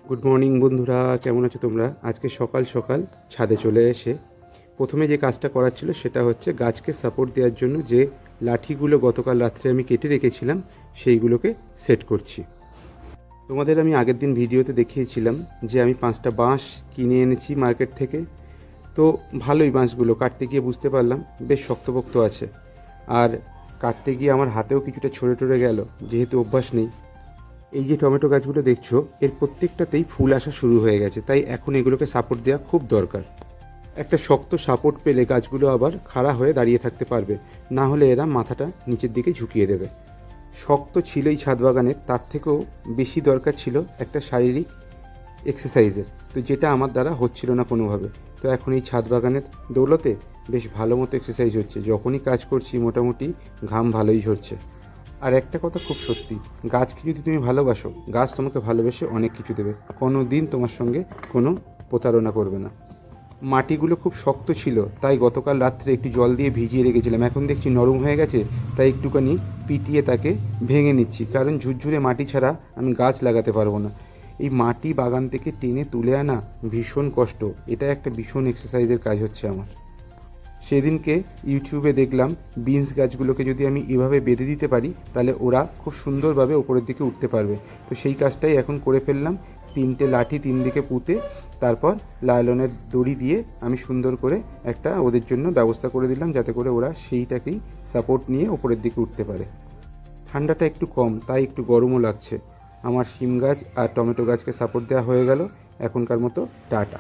Good morning বন্ধুরা, কেমন আছো তোমরা? আজকে সকাল সকাল ছাদে চলে এসে প্রথমে যে কাজটা করার ছিল সেটা হচ্ছে গাছকে সাপোর্ট দেওয়ার জন্য যে লাঠিগুলো গতকাল রাত্রে আমি কেটে রেখেছিলাম সেইগুলোকে সেট করছি। তোমাদের আমি আগের দিন ভিডিওতে দেখিয়েছিলাম যে আমি 5টা বাঁশ কিনে এনেছি মার্কেট থেকে। তো ভালোই, বাঁশগুলো কাটতে গিয়ে বুঝতে পারলাম বেশ শক্তপোক্ত আছে, আর কাটতে গিয়ে আমার হাতেও কিছুটা ছড়ে গেল, যেহেতু অভ্যাস নেই। এই যে টমেটো গাছগুলো দেখছো, এর প্রত্যেকটাতেই ফুল আসা শুরু হয়ে গেছে, তাই এখন এগুলোকে সাপোর্ট দেওয়া খুব দরকার। একটা শক্ত সাপোর্ট পেলে গাছগুলো আবার খাড়া হয়ে দাঁড়িয়ে থাকতে পারবে, না হলে এরা মাথাটা নিচের দিকে ঝুঁকিয়ে দেবে। শক্ত ছিল এই ছাদ বাগানের, তার থেকেও বেশি দরকার ছিল একটা শারীরিক এক্সারসাইজের, তো যেটা আমার দ্বারা হচ্ছিল না কোনোভাবে। তো এখন এই ছাদ বাগানের দৌলতে বেশ ভালো মতো এক্সারসাইজ হচ্ছে, যখনই কাজ করছি মোটামুটি ঘাম ভালোই ঝরছে। আর একটা কথা খুব সত্যি, গাছকে যদি তুমি ভালোবাসো, গাছ তোমাকে ভালোবেসে অনেক কিছু দেবে, কোনো দিন তোমার সঙ্গে কোনো প্রতারণা করবে না। মাটিগুলো খুব শক্ত ছিল, তাই গতকাল রাত্রে একটু জল দিয়ে ভিজিয়ে রেখেছিলাম, এখন দেখছি নরম হয়ে গেছে, তাই একটুখানি পিটিয়ে তাকে ভেঙে নিচ্ছি, কারণ ঝুরঝুরে মাটি ছাড়া আমি গাছ লাগাতে পারবো না। এই মাটি বাগান থেকে টেনে তুলে আনা ভীষণ কষ্ট, এটা একটা ভীষণ এক্সারসাইজের কাজ হচ্ছে আমার। সেদিনকে ইউটিউবে দেখলাম বিনস গাছগুলোকে যদি আমি এভাবে বেঁধে দিতে পারি, তাহলে ওরা খুব সুন্দরভাবে ওপরের দিকে উঠতে পারবে। তো সেই কাজটাই এখন করে ফেললাম। 3টে লাঠি 3 দিকে পুঁতে তারপর লাইলনের দড়ি দিয়ে আমি সুন্দর করে একটা ওদের জন্য ব্যবস্থা করে দিলাম, যাতে করে ওরা সেইটাকেই সাপোর্ট নিয়ে ওপরের দিকে উঠতে পারে। ঠান্ডাটা একটু কম, তাই একটু গরমও লাগছে। আমার শিম গাছ আর টমেটো গাছকে সাপোর্ট দেওয়া হয়ে গেল। এখনকার মতো টাটা।